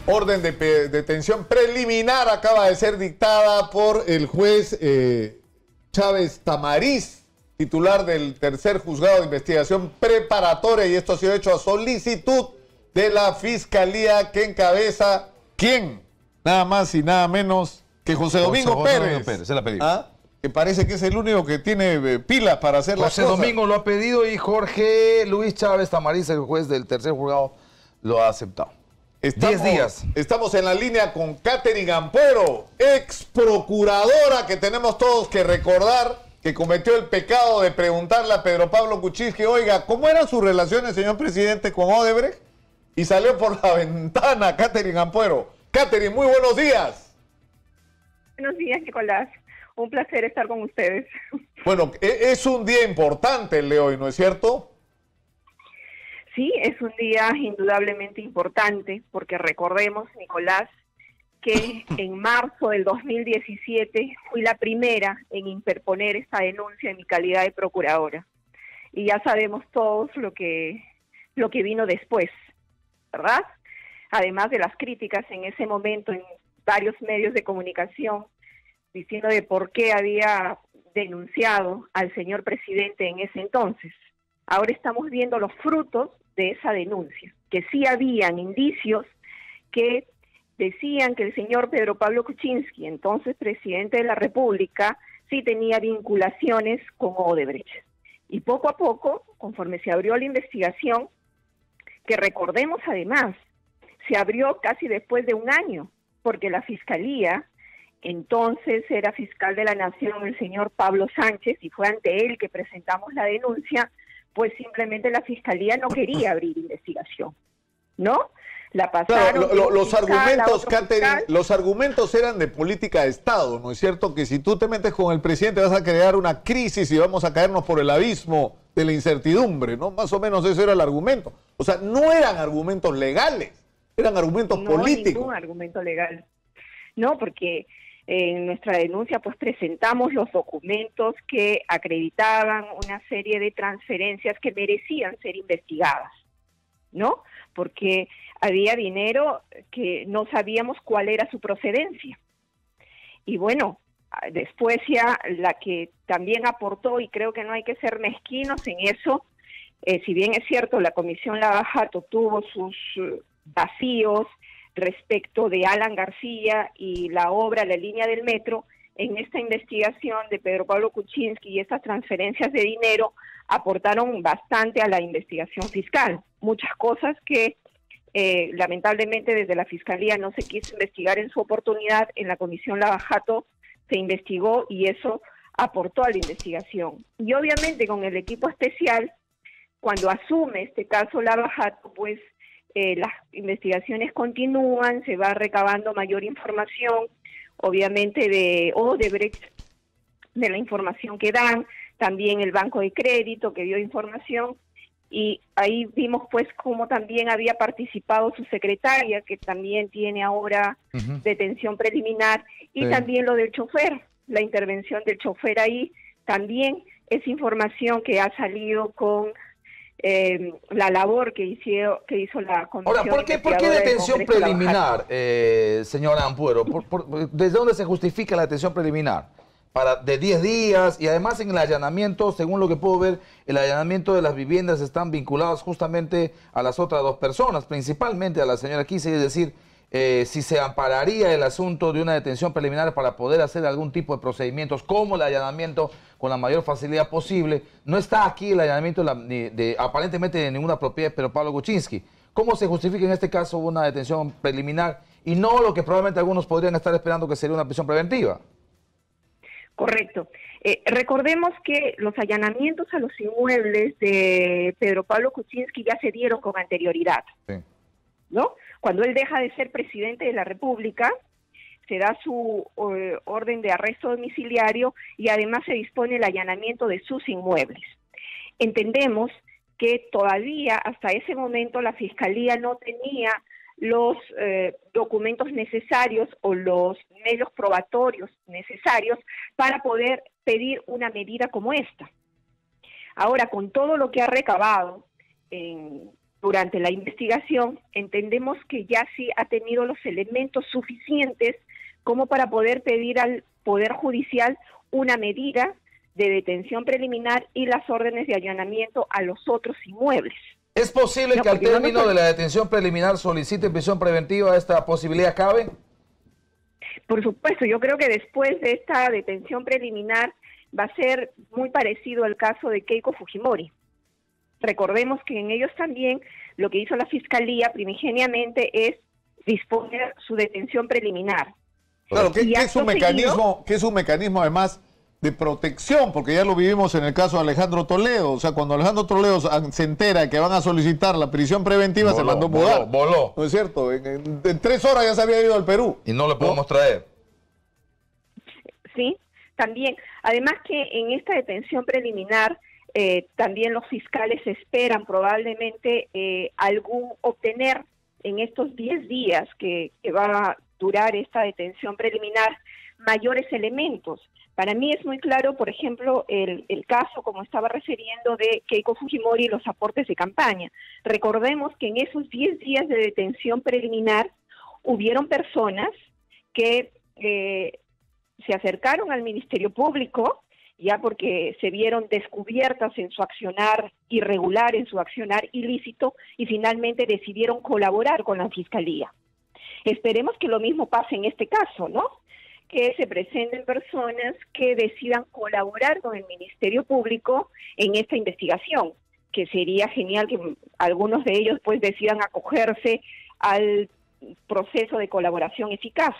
Orden de detención preliminar acaba de ser dictada por el juez Chávez Tamariz, titular del tercer juzgado de investigación preparatoria, y esto ha sido hecho a solicitud de la fiscalía que encabeza, ¿quién? Nada más y nada menos que José Domingo Pérez. Se la pidió. ¿Ah? Que parece que es el único que tiene pilas para hacer las cosas. José Domingo lo ha pedido y Jorge Luis Chávez Tamariz, el juez del tercer juzgado, lo ha aceptado. 10 días. Estamos en la línea con Catherine Ampuero, ex procuradora que tenemos todos que recordar que cometió el pecado de preguntarle a Pedro Pablo Kuczynski, oiga, ¿cómo eran sus relaciones, señor presidente, con Odebrecht? Y salió por la ventana Catherine Ampuero. Catherine, muy buenos días. Buenos días, Nicolás. Un placer estar con ustedes. Bueno, es un día importante el de hoy, ¿no es cierto? Sí, es un día indudablemente importante, porque recordemos, Nicolás, que en marzo del 2017 fui la primera en interponer esta denuncia en mi calidad de procuradora. Y ya sabemos todos lo que vino después, ¿verdad? Además de las críticas en ese momento en varios medios de comunicación, diciendo de por qué había denunciado al señor presidente en ese entonces. Ahora estamos viendo los frutos de esa denuncia, que sí habían indicios que decían que el señor Pedro Pablo Kuczynski, entonces presidente de la República, sí tenía vinculaciones con Odebrecht. Y poco a poco, conforme se abrió la investigación, que recordemos además, se abrió casi después de un año, porque la Fiscalía, entonces era fiscal de la Nación el señor Pablo Sánchez, y fue ante él que presentamos la denuncia, pues simplemente la Fiscalía no quería abrir investigación, ¿no? La pasaron. Claro, los argumentos, Catherine, los argumentos eran de política de Estado, ¿no es cierto? Que si tú te metes con el presidente vas a crear una crisis y vamos a caernos por el abismo de la incertidumbre, ¿no? Más o menos eso era el argumento. O sea, no eran argumentos legales, eran argumentos políticos. No, ningún argumento legal. No, porque en nuestra denuncia pues presentamos los documentos que acreditaban una serie de transferencias que merecían ser investigadas, ¿no? Porque había dinero que no sabíamos cuál era su procedencia. Y bueno, después ya la que también aportó, y creo que no hay que ser mezquinos en eso, si bien es cierto, la Comisión Lavajato tuvo sus vacíos respecto de Alan García y la obra La Línea del Metro, en esta investigación de Pedro Pablo Kuczynski y estas transferencias de dinero aportaron bastante a la investigación fiscal. Muchas cosas que lamentablemente desde la Fiscalía no se quiso investigar en su oportunidad, en la Comisión Lavajato se investigó y eso aportó a la investigación. Y obviamente con el equipo especial, cuando asume este caso Lavajato, pues las investigaciones continúan, se va recabando mayor información, obviamente de Odebrecht, de la información que dan, también el Banco de Crédito que dio información, y ahí vimos pues cómo también había participado su secretaria, que también tiene ahora detención preliminar, y también lo del chofer, la intervención del chofer ahí, también es información que ha salido con la labor que hizo la Comisión. Ahora, ¿por qué detención preliminar, señora Ampuero? ¿Desde dónde se justifica la detención preliminar? De 10 días, y además en el allanamiento, según lo que puedo ver, el allanamiento de las viviendas están vinculadas justamente a las otras dos personas, principalmente a la señora Kise, es decir, si se ampararía el asunto de una detención preliminar para poder hacer algún tipo de procedimientos como el allanamiento con la mayor facilidad posible. No está aquí el allanamiento aparentemente de ninguna propiedad de Pedro Pablo Kuczynski. ¿Cómo se justifica en este caso una detención preliminar y no lo que probablemente algunos podrían estar esperando que sería una prisión preventiva? Correcto. Recordemos que los allanamientos a los inmuebles de Pedro Pablo Kuczynski ya se dieron con anterioridad, sí, ¿no? Cuando él deja de ser presidente de la República, se da su orden de arresto domiciliario y además se dispone el allanamiento de sus inmuebles. Entendemos que todavía hasta ese momento la Fiscalía no tenía los documentos necesarios o los medios probatorios necesarios para poder pedir una medida como esta. Ahora, con todo lo que ha recabado durante la investigación, entendemos que ya sí ha tenido los elementos suficientes como para poder pedir al Poder Judicial una medida de detención preliminar y las órdenes de allanamiento a los otros inmuebles. ¿Es posible que al término de la detención preliminar solicite prisión preventiva? ¿Esta posibilidad cabe? Por supuesto, yo creo que después de esta detención preliminar va a ser muy parecido al caso de Keiko Fujimori. Recordemos que en ellos también lo que hizo la Fiscalía primigeniamente es disponer su detención preliminar. Claro, que es un mecanismo además de protección, porque ya lo vivimos en el caso de Alejandro Toledo. O sea, cuando Alejandro Toledo se entera que van a solicitar la prisión preventiva, se mandó mudar. Voló. ¿No es cierto? En 3 horas ya se había ido al Perú. Y no lo podemos traer. Sí, también. Además que en esta detención preliminar, también los fiscales esperan probablemente obtener en estos 10 días que va a durar esta detención preliminar mayores elementos. Para mí es muy claro, por ejemplo, el caso, como estaba refiriendo, de Keiko Fujimori y los aportes de campaña. Recordemos que en esos 10 días de detención preliminar hubieron personas que se acercaron al Ministerio Público, ya porque se vieron descubiertas en su accionar irregular, en su accionar ilícito, y finalmente decidieron colaborar con la Fiscalía. Esperemos que lo mismo pase en este caso, ¿no? Que se presenten personas que decidan colaborar con el Ministerio Público en esta investigación, que sería genial que algunos de ellos pues decidan acogerse al proceso de colaboración eficaz,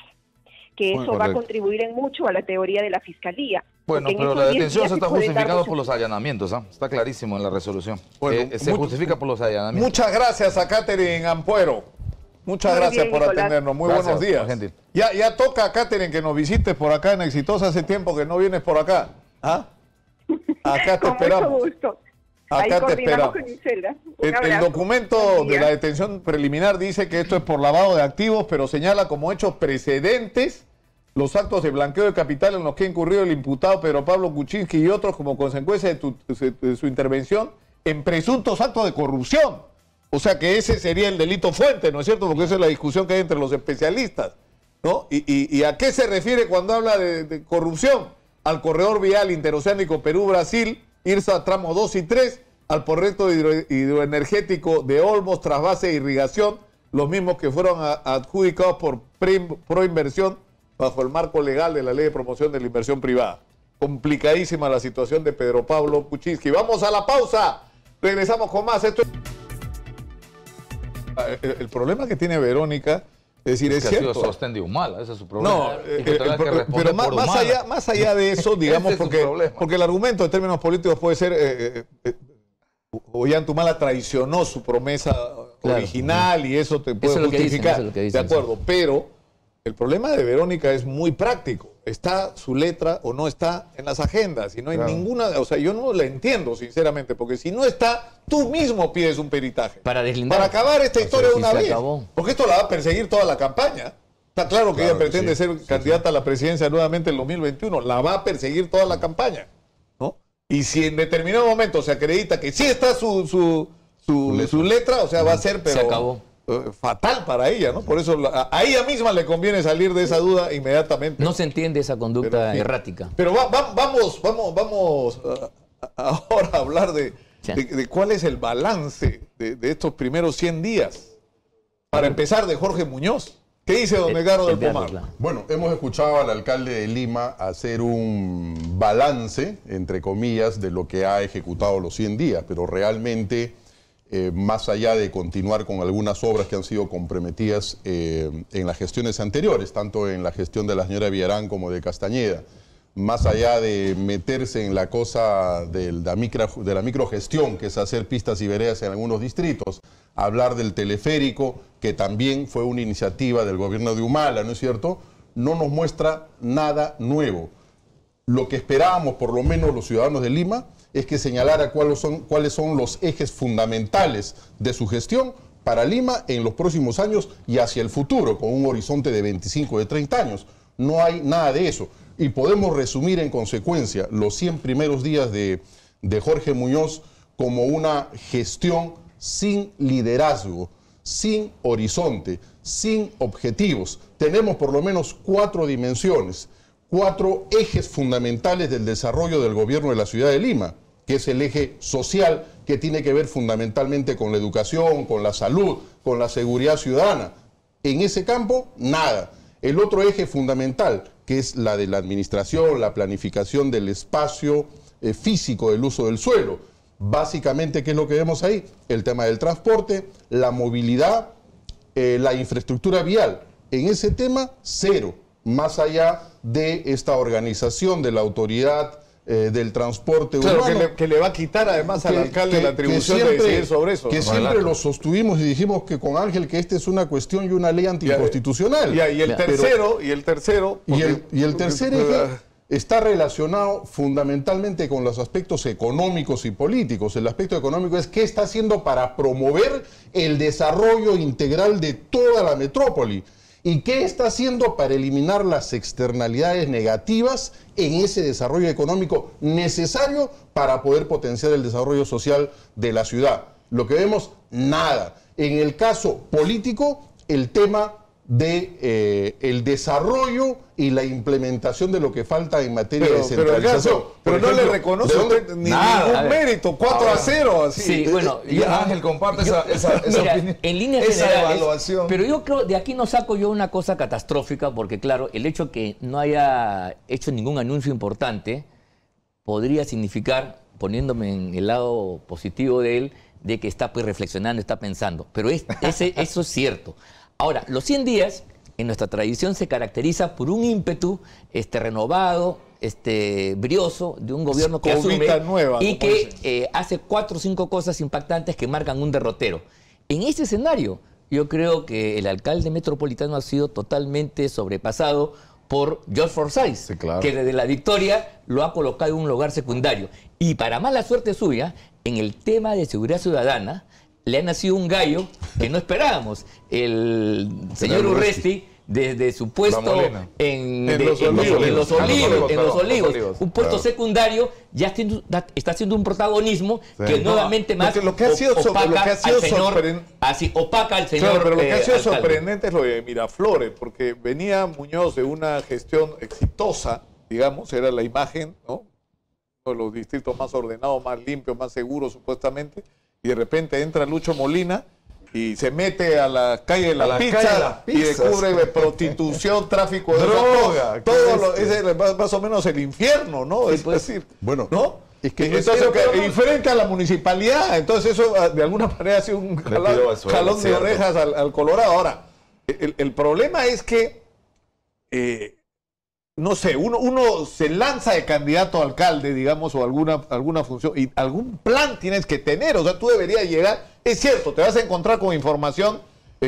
que eso va a contribuir en mucho a la teoría de la Fiscalía. Bueno, pero la detención se está justificando por los allanamientos, ¿eh? Está clarísimo en la resolución. Bueno, se justifica por los allanamientos. Muchas gracias a Catherine Ampuero. Muchas gracias por atendernos. Muy buenos días. Ya toca, Catherine, que nos visites por acá en Exitosa. Hace tiempo que no vienes por acá. ¿Ah? Acá te esperamos. Con mucho gusto. Acá te esperamos. El documento de la detención preliminar dice que esto es por lavado de activos, pero señala como hechos precedentes los actos de blanqueo de capital en los que ha incurrido el imputado Pedro Pablo Kuczynski y otros como consecuencia de su intervención en presuntos actos de corrupción. O sea que ese sería el delito fuente, ¿no es cierto? Porque esa es la discusión que hay entre los especialistas, ¿no? ¿Y a qué se refiere cuando habla de corrupción? Al corredor vial interoceánico Perú-Brasil, IRSA tramo 2 y 3, al proyecto hidroenergético de Olmos, trasvase de irrigación, los mismos que fueron adjudicados por Proinversión bajo el marco legal de la Ley de Promoción de la Inversión Privada. Complicadísima la situación de Pedro Pablo Kuczynski. Vamos a la pausa. Regresamos con más. Esto el problema que tiene Verónica, es decir, es cierto. Ha sido sostén de Humala, ese es su problema. No, pero más allá de eso, digamos, porque el argumento en términos políticos puede ser, Ollanta traicionó su promesa original y eso te puede justificar. De acuerdo, pero el problema de Verónica es muy práctico. ¿Está su letra o no está en las agendas? Y no hay ninguna, o sea, yo no la entiendo, sinceramente, porque si no está, tú mismo pides un peritaje. Para acabar esta historia de una vez. Porque esto la va a perseguir toda la campaña. Está claro que ella pretende ser candidata a la presidencia nuevamente en 2021. La va a perseguir toda la campaña, ¿no? Y si en determinado momento se acredita que sí está su letra, o sea, va a ser, pero... Se acabó. Fatal para ella, ¿no? Por eso a ella misma le conviene salir de esa duda inmediatamente. No se entiende esa conducta errática. Pero vamos ahora a hablar de cuál es el balance de estos primeros 100 días. Para empezar, de Jorge Muñoz. ¿Qué dice don Edgardo del Pomar? Bueno, hemos escuchado al alcalde de Lima hacer un balance, entre comillas, de lo que ha ejecutado los 100 días, pero realmente... más allá de continuar con algunas obras que han sido comprometidas en las gestiones anteriores, tanto en la gestión de la señora Villarán como de Castañeda, más allá de meterse en la cosa de la microgestión, que es hacer pistas y veredas en algunos distritos, hablar del teleférico, que también fue una iniciativa del gobierno de Humala, ¿no es cierto?, no nos muestra nada nuevo. Lo que esperábamos, por lo menos los ciudadanos de Lima, es que señalara cuáles son los ejes fundamentales de su gestión para Lima en los próximos años y hacia el futuro, con un horizonte de 25, de 30 años. No hay nada de eso. Y podemos resumir en consecuencia los 100 primeros días de de Jorge Muñoz como una gestión sin liderazgo, sin horizonte, sin objetivos. Tenemos por lo menos 4 dimensiones, 4 ejes fundamentales del desarrollo del gobierno de la ciudad de Lima, que es el eje social, que tiene que ver fundamentalmente con la educación, con la salud, con la seguridad ciudadana. En ese campo, nada. El otro eje fundamental, que es la de la administración, la planificación del espacio físico del uso del suelo. Básicamente, ¿qué es lo que vemos ahí? El tema del transporte, la movilidad, la infraestructura vial. En ese tema, cero. Más allá de esta organización de la autoridad del transporte claro, urbano. que le va a quitar además al alcalde la atribución de decidir sobre eso. Que siempre lo sostuvimos y dijimos que con Ángel que esta es una cuestión y una ley anticonstitucional. Y el tercero... Y el tercer eje está relacionado fundamentalmente con los aspectos económicos y políticos. El aspecto económico es qué está haciendo para promover el desarrollo integral de toda la metrópoli. ¿Y qué está haciendo para eliminar las externalidades negativas en ese desarrollo económico necesario para poder potenciar el desarrollo social de la ciudad? Lo que vemos, nada. En el caso político, el tema de el desarrollo y la implementación de lo que falta en materia de descentralización. Pero no le reconoce ningún mérito, 4-0. Así. Sí, bueno, y Ángel comparte esa mira, opinión, en líneas esa generales, evaluación. pero yo creo, de aquí no saco yo una cosa catastrófica, porque claro, el hecho que no haya hecho ningún anuncio importante podría significar, poniéndome en el lado positivo de él, de que está pues reflexionando, está pensando. Pero eso es cierto. Ahora, los 100 días en nuestra tradición se caracteriza por un ímpetu renovado, brioso, de un gobierno que asume nueva, y que hace 4 o 5 cosas impactantes que marcan un derrotero. En ese escenario, yo creo que el alcalde metropolitano ha sido totalmente sobrepasado por George Forsyth, sí, claro, que desde la victoria lo ha colocado en un lugar secundario. Y para mala suerte suya, en el tema de seguridad ciudadana, le ha nacido un gallo que no esperábamos. El señor Urresti, desde su puesto en Los Olivos, un puesto secundario, ya está haciendo un protagonismo que nuevamente más opaca al señor. Claro, pero lo que ha sido alcalde. sorprendente es lo de Miraflores, porque venía Muñoz de una gestión exitosa, digamos, era la imagen, ¿no? Uno de los distritos más ordenados, más limpios, más seguros, supuestamente. Y de repente entra Lucho Molina y se mete a la calle de la pizza y descubre prostitución, tráfico de droga. Todo ese es más o menos el infierno, ¿no? Sí, es pues, decir, bueno, ¿no? Es que entonces, y frente a la municipalidad, entonces eso de alguna manera ha sido un jalón de orejas al Colorado. Ahora, el problema es que no sé, uno se lanza de candidato a alcalde, digamos, o alguna función, y algún plan tienes que tener, o sea, tú deberías llegar, es cierto, te vas a encontrar con información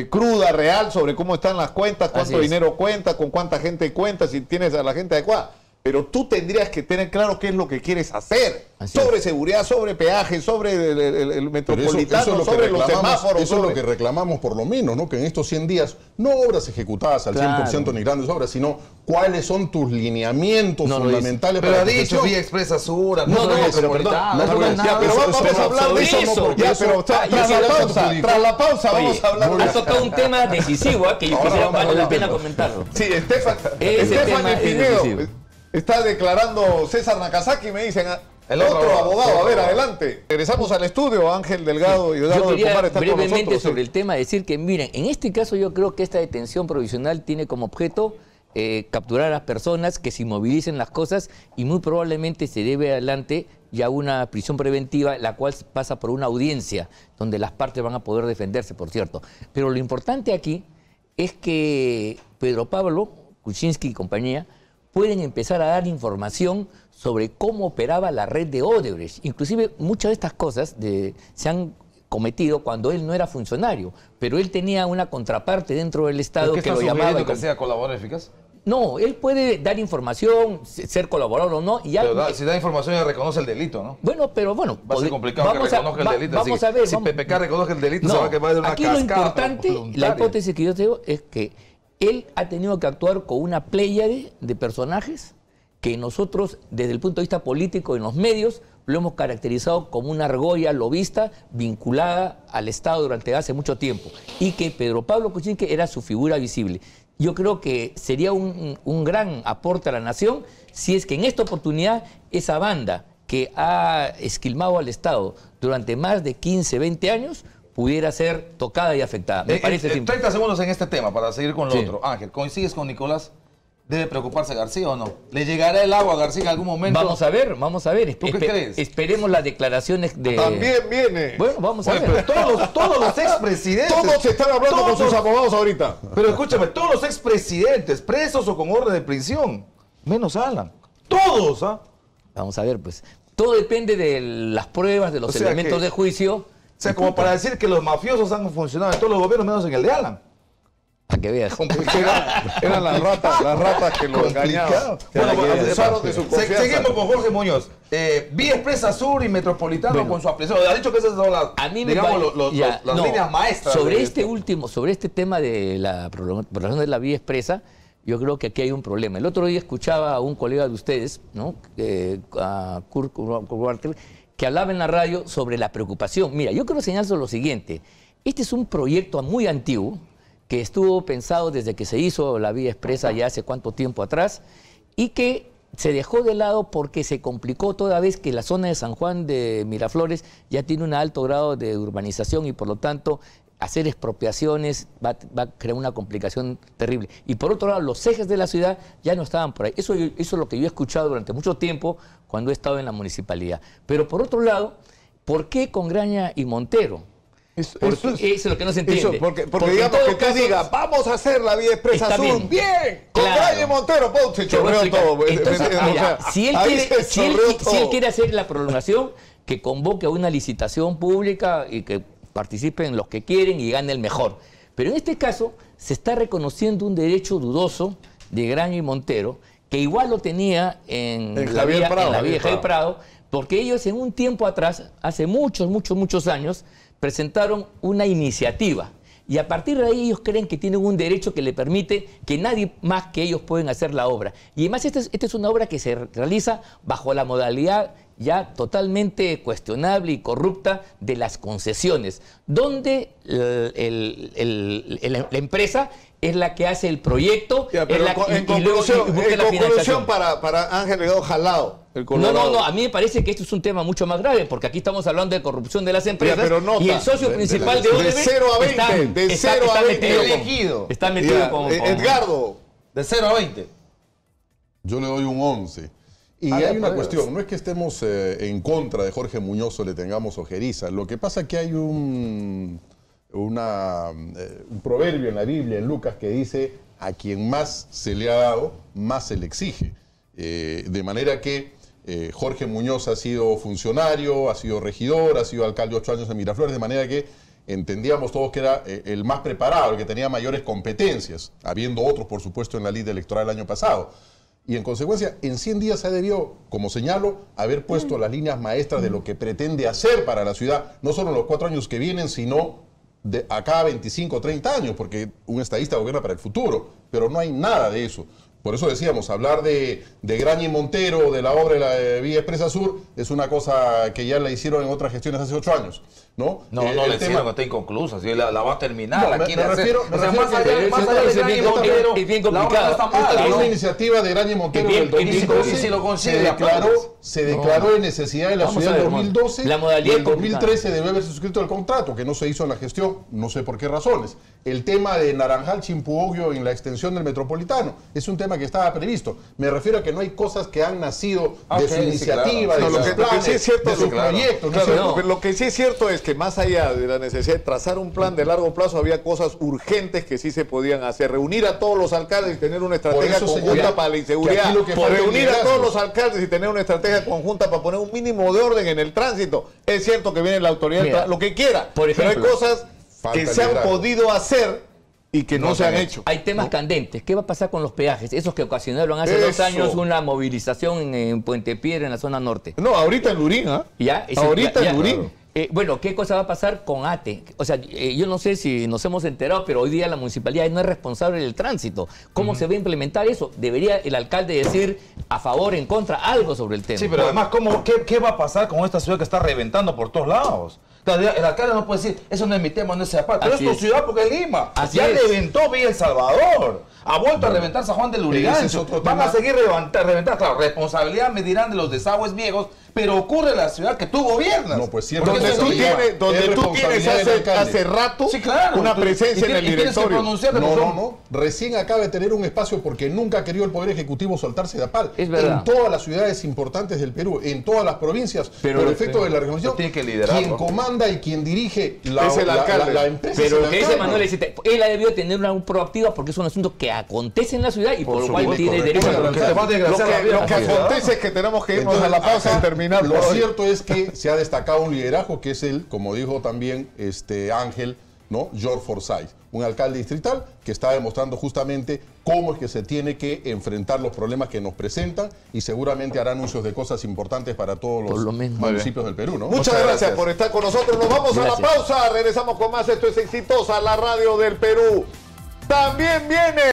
cruda, real, sobre cómo están las cuentas, cuánto dinero cuentas, con cuánta gente cuentas, si tienes a la gente adecuada. Pero tú tendrías que tener claro qué es lo que quieres hacer. Sobre seguridad, sobre peaje, sobre el metropolitano, sobre los semáforos. Eso es lo que reclamamos por lo menos, ¿no? Que en estos 100 días, no obras ejecutadas al 100% ni grandes obras, sino cuáles son tus lineamientos fundamentales pero para ha dicho Vía Expresa Sur, pero vamos a hablar de eso. Tras la pausa vamos a hablar de eso. Ha tocado un tema decisivo que yo quisiera vale la pena comentarlo. Sí, Estefan Pineo está declarando César Nakazaki, me dicen. El otro abogado, a ver, adelante. Regresamos al estudio, Ángel Delgado y Eduardo Yo quería Pomar están con brevemente nosotros, sobre el tema decir que, miren, en este caso yo creo que esta detención provisional tiene como objeto capturar a las personas, que se inmovilicen las cosas y muy probablemente se debe adelante ya una prisión preventiva, la cual pasa por una audiencia donde las partes van a poder defenderse, por cierto. Pero lo importante aquí es que Pedro Pablo Kuczynski y compañía pueden empezar a dar información sobre cómo operaba la red de Odebrecht. Inclusive muchas de estas cosas se han cometido cuando él no era funcionario, pero él tenía una contraparte dentro del Estado que lo llamaba... ¿Que sea colaborador eficaz? No, él puede dar información, ser colaborador o no. Y pero si da información ya reconoce el delito, ¿no? Bueno, pero bueno... Va a ser complicado que reconozca el delito. Vamos a ver. Si PPK reconoce el delito, se va a quemar de una aquí cascada. Lo importante, la hipótesis que yo tengo es que él ha tenido que actuar con una pléyade de personajes que nosotros, desde el punto de vista político en los medios, lo hemos caracterizado como una argolla lobista vinculada al Estado durante hace mucho tiempo y que Pedro Pablo Kuczynski era su figura visible. Yo creo que sería un gran aporte a la nación si es que en esta oportunidad esa banda que ha esquilmado al Estado durante más de 15, 20 años pudiera ser tocada y afectada. Me parece 30 segundos en este tema para seguir con lo otro. Ángel, ¿coincides con Nicolás? ¿Debe preocuparse García o no? ¿Le llegará el agua a García en algún momento? Vamos a ver, vamos a ver. ¿Tú qué crees? Esperemos las declaraciones de... También viene. Bueno, vamos a ver. Pero todos los expresidentes... Todos están hablando con sus abogados ahorita. Pero escúchame, todos los expresidentes, presos o con orden de prisión, menos Alan. Todos, ¿ah? Vamos a ver, pues. Todo depende de las pruebas, de los elementos de juicio. O sea, como para decir que los mafiosos han funcionado en todos los gobiernos menos en el de Alan. Para que veas. Eran las ratas que lo engañaban. Seguimos con Jorge Muñoz. Vía Expresa Sur y Metropolitano con su ampliación. Ha dicho que esas son las, las líneas maestras. Sobre este tema de la prolongación de la vía expresa, yo creo que aquí hay un problema. El otro día escuchaba a un colega de ustedes, ¿no? A Kurt Walker, que hablaba en la radio sobre la preocupación. Mira, yo quiero señalar lo siguiente. Este es un proyecto muy antiguo, que estuvo pensado desde que se hizo la vía expresa ya hace cuánto tiempo atrás, y que se dejó de lado porque se complicó toda vez que la zona de San Juan de Miraflores ya tiene un alto grado de urbanización y por lo tanto hacer expropiaciones va a crear una complicación terrible. Y por otro lado, los ejes de la ciudad ya no estaban por ahí. Eso es lo que yo he escuchado durante mucho tiempo cuando he estado en la municipalidad. Pero por otro lado, ¿por qué Congraña y Montero? Eso es lo que no se entiende. Porque digamos que tú digas, vamos a hacer la vía expresa sur, bien, con Congraña y Montero, se chorreó todo. Entonces, mira, si él quiere hacer la prolongación, que convoque a una licitación pública y que participen los que quieren y gane el mejor. Pero en este caso se está reconociendo un derecho dudoso de Graña y Montero, que igual lo tenía en la vía Javier Prado, porque ellos en un tiempo atrás, hace muchos años, presentaron una iniciativa. Y a partir de ahí ellos creen que tienen un derecho que le permite que nadie más que ellos pueden hacer la obra. Y además esta es una obra que se realiza bajo la modalidad ya totalmente cuestionable y corrupta de las concesiones, donde la empresa es la que hace el proyecto. En conclusión para Ángel Delgado Jalao. No, a mí me parece que esto es un tema mucho más grave, porque aquí estamos hablando de corrupción de las empresas y el socio principal de Odebrecht de 0 a 20, de 0 a 20 está metido con Edgardo. De 0 a 20. Yo le doy un 11. Y hay una cuestión, no es que estemos en contra de Jorge Muñoz o le tengamos ojeriza. Lo que pasa es que hay un proverbio en la Biblia, en Lucas, que dice: a quien más se le ha dado, más se le exige. De manera que Jorge Muñoz ha sido funcionario, ha sido regidor, ha sido alcalde 8 años en Miraflores, de manera que entendíamos todos que era el más preparado, el que tenía mayores competencias, habiendo otros, por supuesto, en la lista electoral el año pasado. Y en consecuencia, en 100 días se debió, como señalo, haber puesto las líneas maestras de lo que pretende hacer para la ciudad, no solo en los 4 años que vienen, sino de acá a 25 o 30 años, porque un estadista gobierna para el futuro, pero no hay nada de eso. Por eso decíamos, hablar de Graña y Montero, de la obra de la Vía Expresa Sur, es una cosa que ya la hicieron en otras gestiones hace 8 años, ¿no? No le hicieron, está inconclusa, si la va a terminar, la quiere hacer. Más allá de Graña y Montero, es bien complicado. Es una iniciativa de Graña y Montero del 2012, si lo consigue, se declaró de necesidad de la ciudad en 2012, y en 2013 debe haberse suscrito el contrato, que no se hizo en la gestión, no sé por qué razones. El tema de Naranjal, Chimpuogio en la extensión del Metropolitano, es un tema que estaba previsto. Me refiero a que no hay cosas que han nacido de su iniciativa, de sus planes, de sus proyectos. Lo que sí es cierto es que más allá de la necesidad de trazar un plan de largo plazo, había cosas urgentes que sí se podían hacer. Reunir a todos los alcaldes y tener una estrategia conjunta para la inseguridad. Reunir a todos los alcaldes y tener una estrategia conjunta para poner un mínimo de orden en el tránsito. Es cierto que viene la autoridad, lo que quiera, pero hay cosas que se han podido hacer y que no se han hecho. Hay temas candentes. ¿Qué va a pasar con los peajes? Esos que ocasionaron hace 2 años una movilización en Puente Piedra, en la zona norte. No, ahorita en Lurín, ¿ah? ¿Ya? Ahorita en Lurín. Bueno, ¿qué cosa va a pasar con ATE? O sea, yo no sé si nos hemos enterado, pero hoy día la municipalidad no es responsable del tránsito. ¿Cómo se va a implementar eso? Debería el alcalde decir a favor, en contra, algo sobre el tema. Sí, pero además, ¿qué va a pasar con esta ciudad que está reventando por todos lados? El alcalde no puede decir, eso no es mi tema, no es esa parte. Pero es tu ciudad porque es Lima. Ya reventó Villa El Salvador. Ha vuelto a reventar San Juan del Lurigancho. Van a seguir reventar. Claro, responsabilidad me dirán de los desagües viejos, pero ocurre en la ciudad que tú gobiernas. No, pues cierto. Donde tú tienes hace rato una presencia en el directorio. No. Recién acaba de tener un espacio porque nunca ha querido el Poder Ejecutivo soltarse de APAL. Es verdad. En todas las ciudades importantes del Perú, en todas las provincias, por efecto de la organización, tiene que liderar, quien comanda y quien dirige es el alcalde. la empresa. Pero es el ese alcalde. Manuel dice, él ha debido tener una proactiva porque es un asunto que acontece en la ciudad y por lo cual tiene derecho a Lo que acontece es que tenemos que irnos a la pausa y terminar. Lo cierto es que se ha destacado un liderazgo que es el, como dijo también Ángel, ¿no? George Forsyth, un alcalde distrital que está demostrando justamente cómo es que se tiene que enfrentar los problemas que nos presentan y seguramente hará anuncios de cosas importantes para todos los municipios del Perú, ¿no? Muchas gracias por estar con nosotros. Nos vamos a la pausa. Regresamos con más. Esto es Exitosa, la radio del Perú. También viene